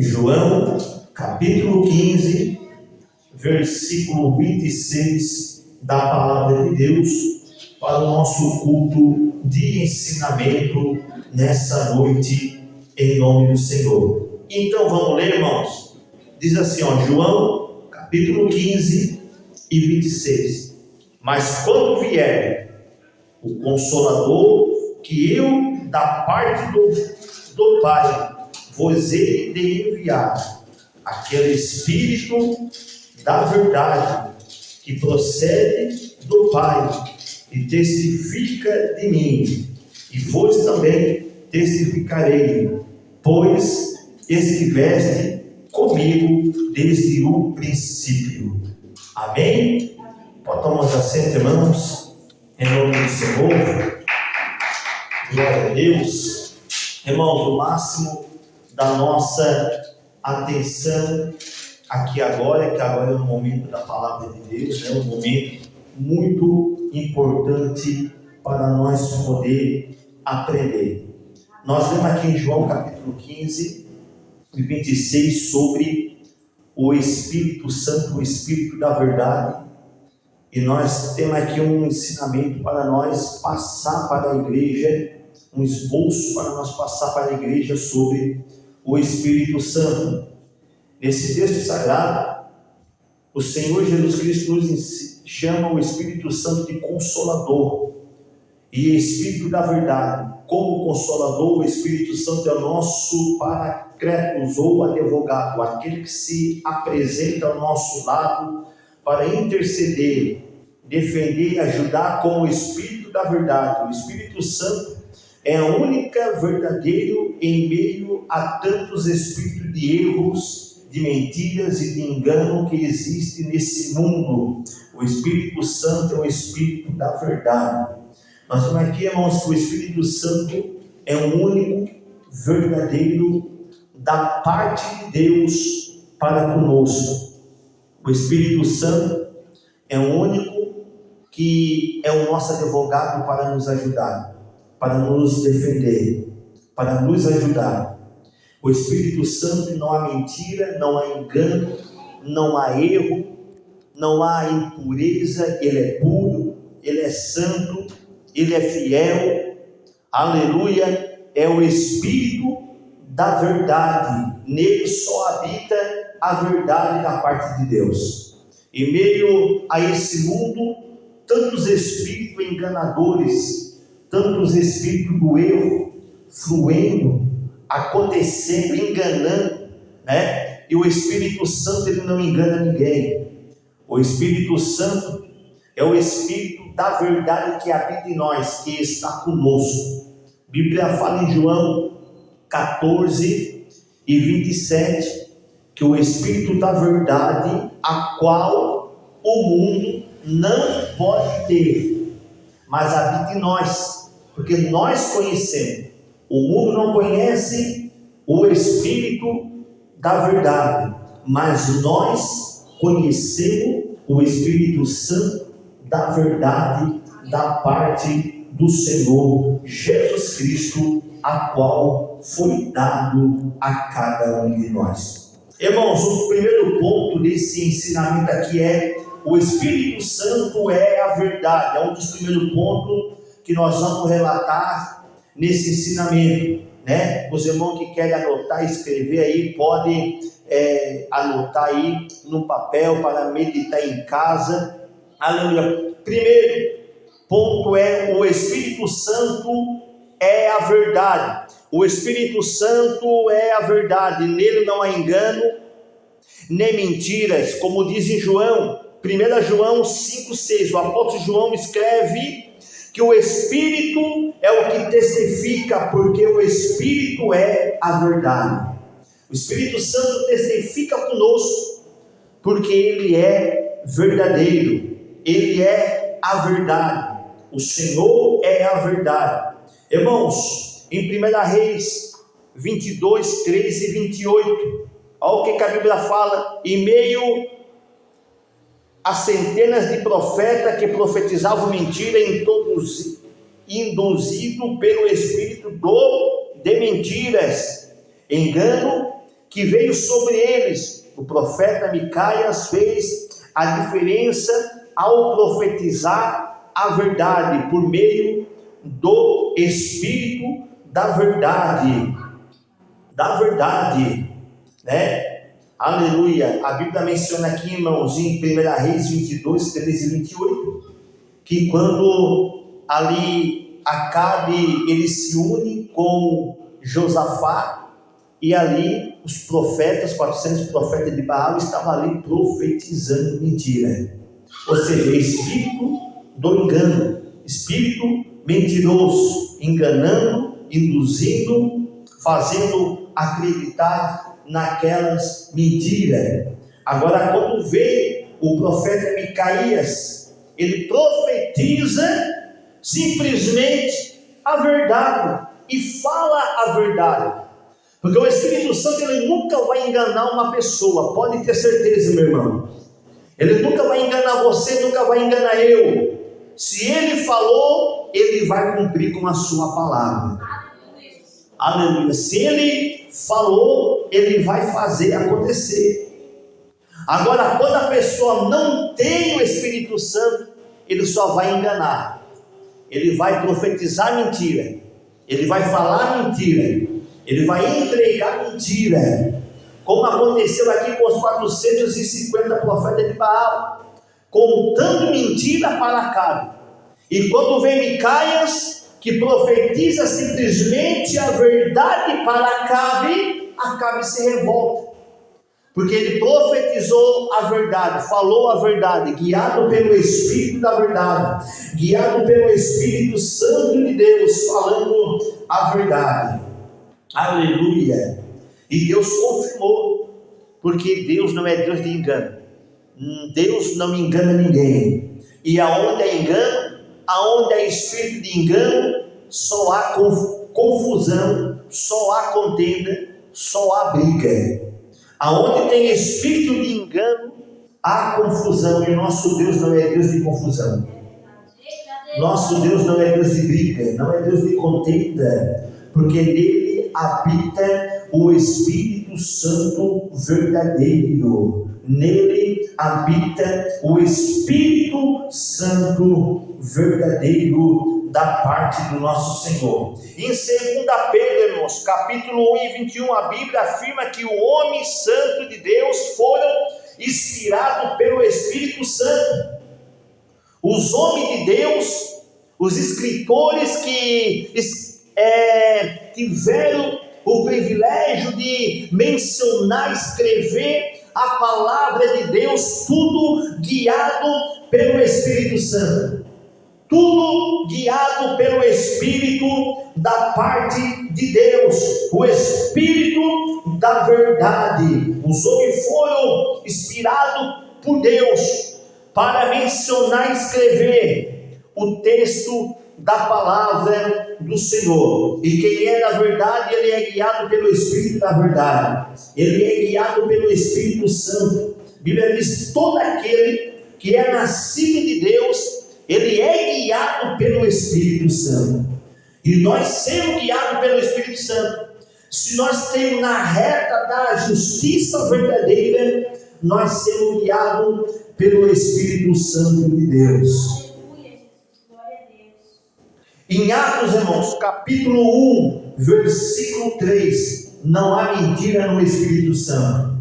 João, capítulo 15, versículo 26 da palavra de Deus, para o nosso culto de ensinamento nessa noite, em nome do Senhor. Então vamos ler, irmãos. Diz assim, João, capítulo 15 e 26. Mas quando vier o Consolador, que eu, da parte do Pai, vos hei de enviar, aquele Espírito da verdade, que procede do Pai, e testifica de mim, e vos também testificarei, pois estiveste comigo desde o princípio. Amém? Tomamos assento, irmãos, em nome do Senhor. Glória a Deus. Irmãos, o máximo da nossa atenção aqui agora, que agora é o momento da palavra de Deus, é um momento muito importante para nós poder aprender. Nós lemos aqui em João capítulo 15 e 26 sobre o Espírito Santo, o Espírito da verdade, e nós temos aqui um ensinamento para nós passar para a igreja, um esboço para nós passar para a igreja sobre o Espírito Santo. Nesse texto sagrado, o Senhor Jesus Cristo nos chama o Espírito Santo de Consolador e Espírito da verdade. Como Consolador, o Espírito Santo é o nosso Paracletos ou advogado, aquele que se apresenta ao nosso lado para interceder, defender e ajudar como o Espírito da verdade. O Espírito Santo é a única verdadeiro em meio a tantos espíritos de erros, de mentiras e de engano que existe nesse mundo. O Espírito Santo é o Espírito da verdade. Nós vemos aqui, irmãos, que o Espírito Santo é o único verdadeiro da parte de Deus para conosco. O Espírito Santo é o único que é o nosso advogado para nos ajudar, para nos defender, para nos ajudar. O Espírito Santo, não há mentira, não há engano, não há erro, não há impureza. Ele é puro, ele é santo, ele é fiel. Aleluia! É o Espírito da verdade. Nele só habita a verdade da parte de Deus. Em meio a esse mundo, tantos espíritos enganadores, tantos espíritos do erro fluindo, acontecendo, enganando, né? E o Espírito Santo, ele não engana ninguém. O Espírito Santo é o Espírito da verdade que habita em nós, que está conosco. A Bíblia fala em João 14 e 27 que o Espírito da verdade, a qual o mundo não pode ter, mas habita em nós, porque nós conhecemos. O mundo não conhece o Espírito da verdade, mas nós conhecemos o Espírito Santo da verdade, da parte do Senhor Jesus Cristo, a qual foi dado a cada um de nós. Irmãos, o primeiro ponto desse ensinamento aqui é: o Espírito Santo é a verdade. É um dos primeiros pontos que nós vamos relatar nesse ensinamento, né? Os irmãos que querem anotar, escrever aí, podem anotar aí no papel para meditar em casa. Aleluia. Primeiro ponto é: o Espírito Santo é a verdade. O Espírito Santo é a verdade. Nele não há engano, nem mentiras, como diz em João, 1 João 5,6, o apóstolo João escreve que o Espírito é o que testifica, porque o Espírito é a verdade. O Espírito Santo testifica conosco, porque ele é verdadeiro, ele é a verdade, o Senhor é a verdade. Irmãos, em 1 Reis 22, 13 e 28, olha o que a Bíblia fala: em meio a centenas de profetas que profetizavam mentira, induzido pelo espírito de mentiras, engano que veio sobre eles. O profeta Micaias fez a diferença ao profetizar a verdade por meio do Espírito da verdade. Da verdade, né? Aleluia. A Bíblia menciona aqui, irmãos, em 1 Reis 22, 13 e 28, que quando ali Acabe, ele se une com Josafá, e ali os profetas, 400 profetas de Baal, estavam ali profetizando mentira. Ou seja, espírito do engano, espírito mentiroso, enganando, induzindo, fazendo acreditar naquelas mentiras. Agora, quando veio o profeta Micaias, ele profetiza simplesmente a verdade e fala a verdade, porque o Espírito Santo, ele nunca vai enganar uma pessoa, pode ter certeza, meu irmão. Ele nunca vai enganar você, nunca vai enganar eu. Se ele falou, ele vai cumprir com a sua palavra. Aleluia. Se ele falou, ele vai fazer acontecer. Agora, quando a pessoa não tem o Espírito Santo, ele só vai enganar. Ele vai profetizar mentira. Ele vai falar mentira. Ele vai entregar mentira. Como aconteceu aqui com os 450 profetas de Baal, contando mentira para Acabe. E quando vem Micaias, que profetiza simplesmente a verdade para Acabe, Acabe se revolta. Porque ele profetizou a verdade, falou a verdade, guiado pelo Espírito da verdade, guiado pelo Espírito Santo de Deus, falando a verdade. Aleluia. E Deus confirmou, porque Deus não é Deus de engano. Deus não engana ninguém. E aonde é engano, aonde é espírito de engano, só há confusão, só há contenda, só há briga. Aonde tem espírito de engano, há confusão. E nosso Deus não é Deus de confusão. Nosso Deus não é Deus de briga, não é Deus de contenda, porque nele habita o Espírito Santo verdadeiro. Nele habita o Espírito Santo verdadeiro da parte do nosso Senhor. Em 2 Pedro, irmãos, capítulo 1 e 21, a Bíblia afirma que o homem santo de Deus foram inspirados pelo Espírito Santo. Os homens de Deus, os escritores que tiveram o privilégio de mencionar, escrever a palavra de Deus, tudo guiado pelo Espírito Santo, tudo guiado pelo Espírito da parte de Deus, o Espírito da verdade. Os homens foram inspirados por Deus para mencionar e escrever o texto da palavra do Senhor. E quem é da verdade, ele é guiado pelo Espírito da verdade, ele é guiado pelo Espírito Santo. A Bíblia diz: todo aquele que é nascido de Deus, ele é guiado pelo Espírito Santo. E nós sendo guiados pelo Espírito Santo, se nós temos na reta da justiça verdadeira, nós somos guiados pelo Espírito Santo de Deus. Em Atos, irmãos, capítulo 1, versículo 3, não há mentira no Espírito Santo.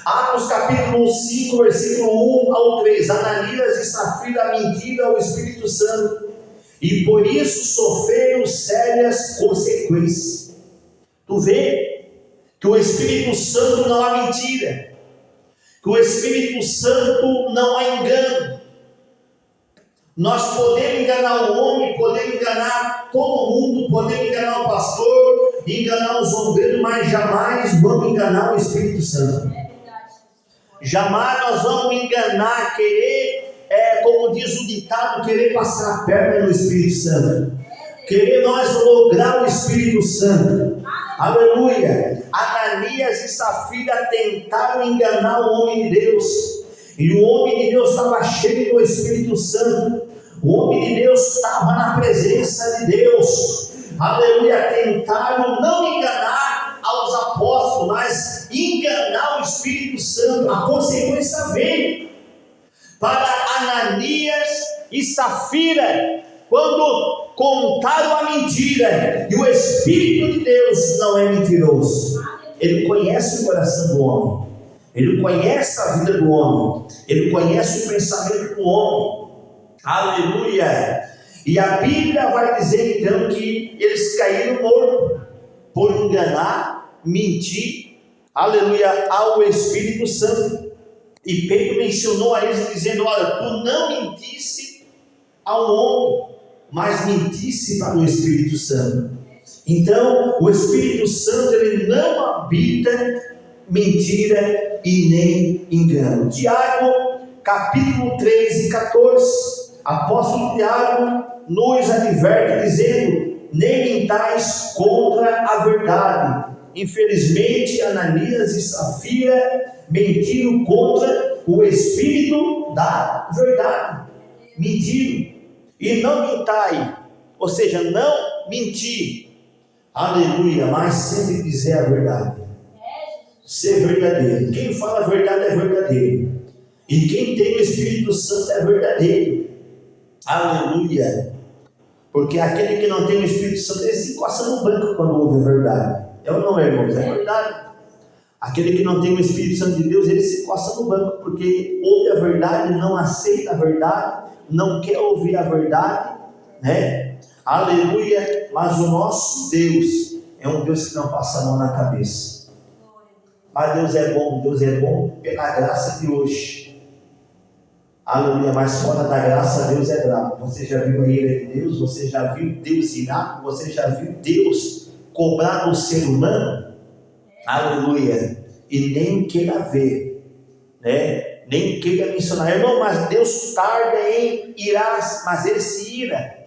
Atos capítulo 5, versículo 1 ao 3, Ananias e Safira mentiram ao Espírito Santo, e por isso sofreram sérias consequências. Tu vê que o Espírito Santo não há mentira, que o Espírito Santo não há engano. Nós podemos enganar o homem, podemos enganar todo mundo, podemos enganar o pastor, enganar os obreiros, mas jamais vamos enganar o Espírito Santo. Jamais nós vamos enganar, querer, como diz o ditado, querer passar a perna no Espírito Santo, querer nós lograr o Espírito Santo. Aleluia. Ananias e Safira tentaram enganar o homem de Deus, e o homem de Deus estava cheio do Espírito Santo. O homem de Deus estava na presença de Deus. Aleluia. Tentaram não enganar aos apóstolos, mas enganar o Espírito Santo. A consequência veio para Ananias e Safira, quando contaram a mentira. E o Espírito de Deus não é mentiroso. Ele conhece o coração do homem, ele conhece a vida do homem, ele conhece o pensamento do homem. Aleluia! E a Bíblia vai dizer então que eles caíram mortos por enganar, mentir, aleluia, ao Espírito Santo. E Pedro mencionou a eles dizendo: olha, tu não mentisse ao homem, mas mentisse para o Espírito Santo. Então o Espírito Santo, ele não habita mentira e nem engano. Tiago capítulo 3 e 14, apóstolo Tiago nos adverte dizendo: nem mentais contra a verdade. Infelizmente Ananias e Safira mentiram contra o Espírito da verdade. Mentiram. E não mentai, ou seja, não mentir, aleluia, mas sempre dizer a verdade, ser verdadeiro. Quem fala a verdade é verdadeiro, e quem tem o Espírito Santo é verdadeiro, aleluia. Porque aquele que não tem o Espírito Santo, ele se encosta no banco quando ouve a verdade. É ou não é, irmãos? É verdade. Aquele que não tem o Espírito Santo de Deus, ele se encosta no banco, porque ouve a verdade, não aceita a verdade, não quer ouvir a verdade, né? Aleluia. Mas o nosso Deus é um Deus que não passa a mão na cabeça. Mas Deus é bom pela graça de hoje. Aleluia. Mas fora da graça, Deus é bravo. Você já viu a ira de Deus? Você já viu Deus irar? Você já viu Deus cobrar do ser humano? Aleluia. E nem queira ver, né? Nem queira mencionar, irmão, mas Deus tarda em irar, mas ele se ira.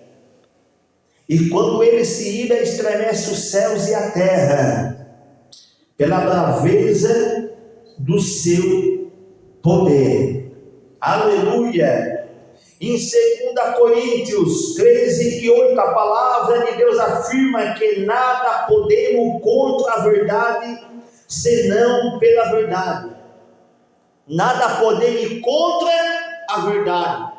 E quando ele se ira, estremece os céus e a terra, pela braveza do seu poder. Aleluia. Em 2 Coríntios 13 e 8, a palavra de Deus afirma que nada podemos contra a verdade, senão pela verdade. Nada podemos contra a verdade.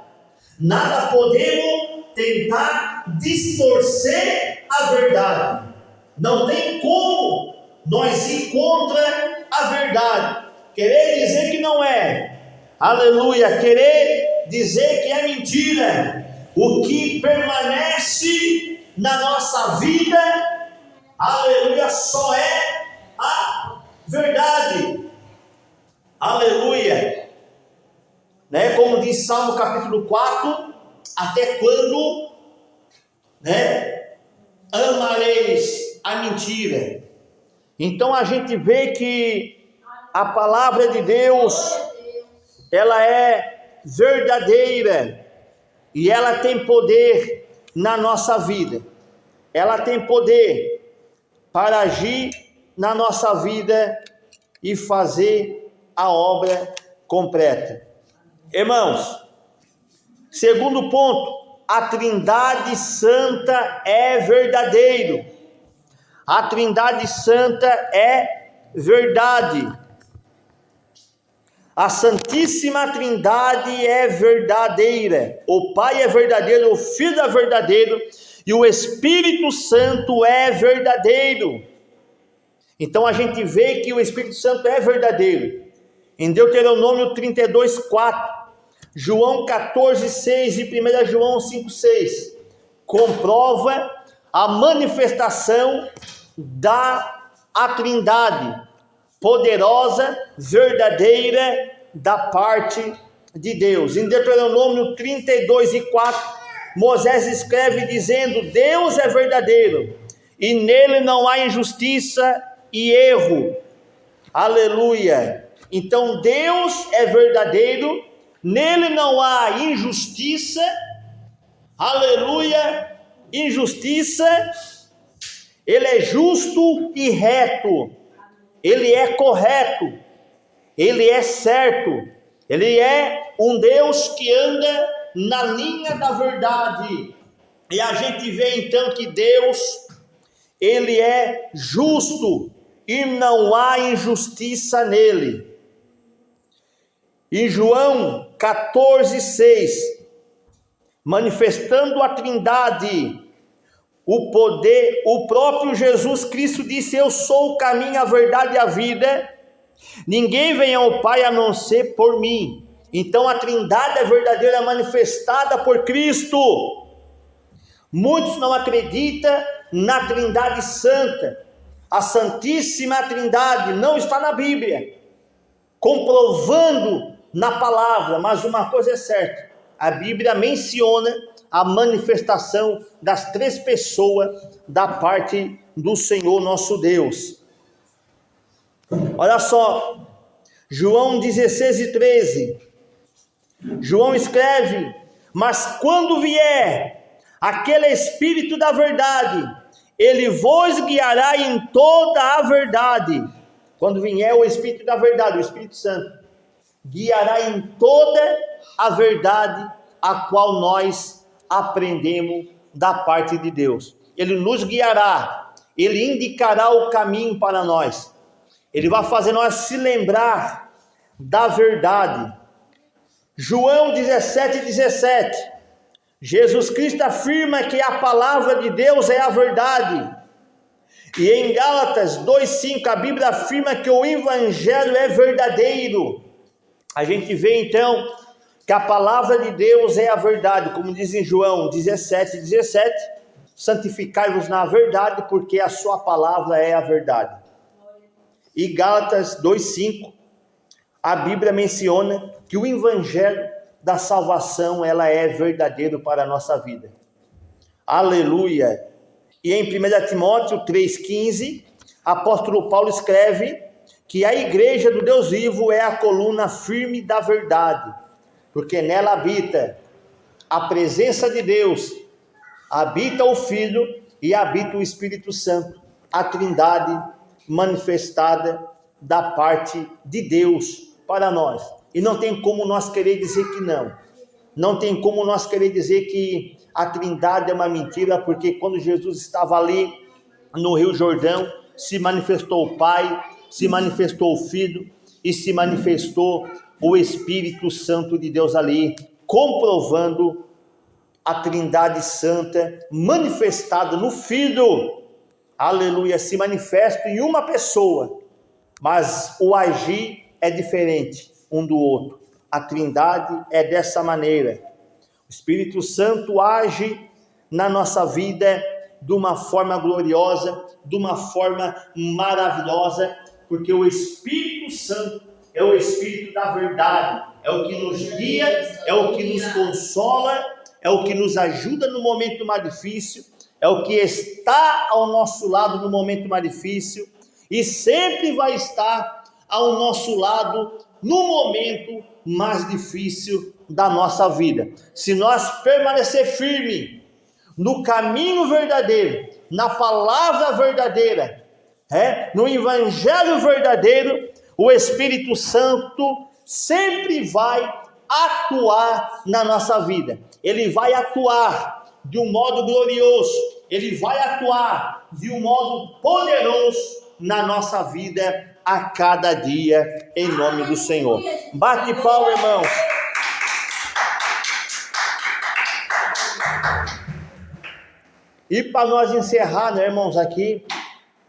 Nada podemos tentar distorcer a verdade. Não tem como nós ir contra a verdade. Querer dizer que não é. Aleluia. Querer dizer que é mentira. O que permanece na nossa vida, aleluia, só é a verdade. Aleluia, né? Como diz Salmo capítulo 4, até quando, né, amareis a mentira? Então a gente vê que a palavra de Deus, ela é verdadeira, e ela tem poder na nossa vida, ela tem poder para agir na nossa vida e fazer a obra completa. Irmãos, segundo ponto, a Trindade Santa é verdadeiro. A Trindade Santa é verdade. A Santíssima Trindade é verdadeira. O Pai é verdadeiro, o Filho é verdadeiro e o Espírito Santo é verdadeiro. Então a gente vê que o Espírito Santo é verdadeiro. Em Deuteronômio 32, 4, João 14, 6 e 1 João 5, 6, comprova a manifestação da Trindade, poderosa, verdadeira, da parte de Deus. Em Deuteronômio 32 e 4, Moisés escreve dizendo: Deus é verdadeiro, e nele não há injustiça e erro. Aleluia. Então Deus é verdadeiro, nele não há injustiça, aleluia, injustiça, ele é justo e reto, ele é correto, ele é certo, ele é um Deus que anda na linha da verdade. E a gente vê então que Deus, ele é justo e não há injustiça nele. Em João 14,6, manifestando a Trindade, o poder, o próprio Jesus Cristo disse: eu sou o caminho, a verdade e a vida, ninguém vem ao Pai a não ser por mim. Então a Trindade é verdadeira, manifestada por Cristo. Muitos não acreditam na Trindade Santa. A Santíssima Trindade não está na Bíblia, comprovando na palavra, mas uma coisa é certa: a Bíblia menciona a manifestação das três pessoas da parte do Senhor nosso Deus. Olha só, João 16:13, João escreve: mas quando vier aquele Espírito da verdade, ele vos guiará em toda a verdade. Quando vier o Espírito da verdade, o Espírito Santo, guiará em toda a verdade, a qual nós aprendemos da parte de Deus. Ele nos guiará, ele indicará o caminho para nós, ele vai fazer nós se lembrar da verdade. João 17:17, Jesus Cristo afirma que a palavra de Deus é a verdade. E em Gálatas 2:5, a Bíblia afirma que o Evangelho é verdadeiro. A gente vê então que a palavra de Deus é a verdade, como diz em João 17:17, santificai-vos na verdade, porque a sua palavra é a verdade. E Gálatas 2:5, a Bíblia menciona que o Evangelho da salvação, ela é verdadeiro para a nossa vida. Aleluia! E em 1 Timóteo 3,15, apóstolo Paulo escreve que a igreja do Deus vivo é a coluna firme da verdade, porque nela habita a presença de Deus, habita o Filho e habita o Espírito Santo, a Trindade manifestada da parte de Deus para nós. E não tem como nós querer dizer que não. Não tem como nós querer dizer que a Trindade é uma mentira, porque quando Jesus estava ali no Rio Jordão, se manifestou o Pai, se manifestou o Filho e se manifestou o Espírito Santo de Deus ali, comprovando a Trindade Santa manifestada no Filho. Aleluia, se manifesta em uma pessoa, mas o agir é diferente um do outro. A Trindade é dessa maneira. O Espírito Santo age na nossa vida de uma forma gloriosa, de uma forma maravilhosa, porque o Espírito Santo é o Espírito da verdade, é o que nos guia, é o que nos consola, é o que nos ajuda no momento mais difícil, é o que está ao nosso lado no momento mais difícil e sempre vai estar ao nosso lado no momento mais difícil da nossa vida. Se nós permanecer firme no caminho verdadeiro, na palavra verdadeira, no Evangelho verdadeiro, o Espírito Santo sempre vai atuar na nossa vida. Ele vai atuar de um modo glorioso, ele vai atuar de um modo poderoso na nossa vida a cada dia, em nome do Senhor. Bate palma, irmãos. E para nós encerrar, né, irmãos, aqui,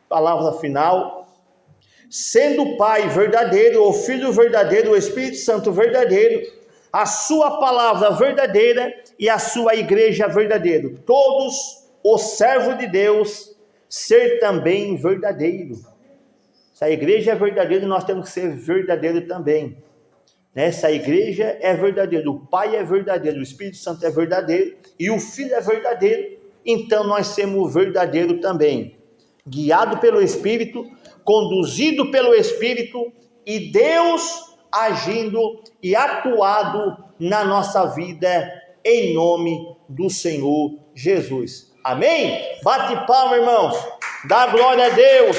palavra final. Sendo o Pai verdadeiro, o Filho verdadeiro, o Espírito Santo verdadeiro, a sua palavra verdadeira e a sua igreja verdadeira. Todos os servos de Deus ser também verdadeiro. Se a igreja é verdadeira, nós temos que ser verdadeiro também. Se a igreja é verdadeira, o Pai é verdadeiro, o Espírito Santo é verdadeiro e o Filho é verdadeiro, então nós somos verdadeiros também. Guiado pelo Espírito, conduzido pelo Espírito e Deus agindo e atuado na nossa vida em nome do Senhor Jesus. Amém? Bate palma, irmãos. Dá glória a Deus.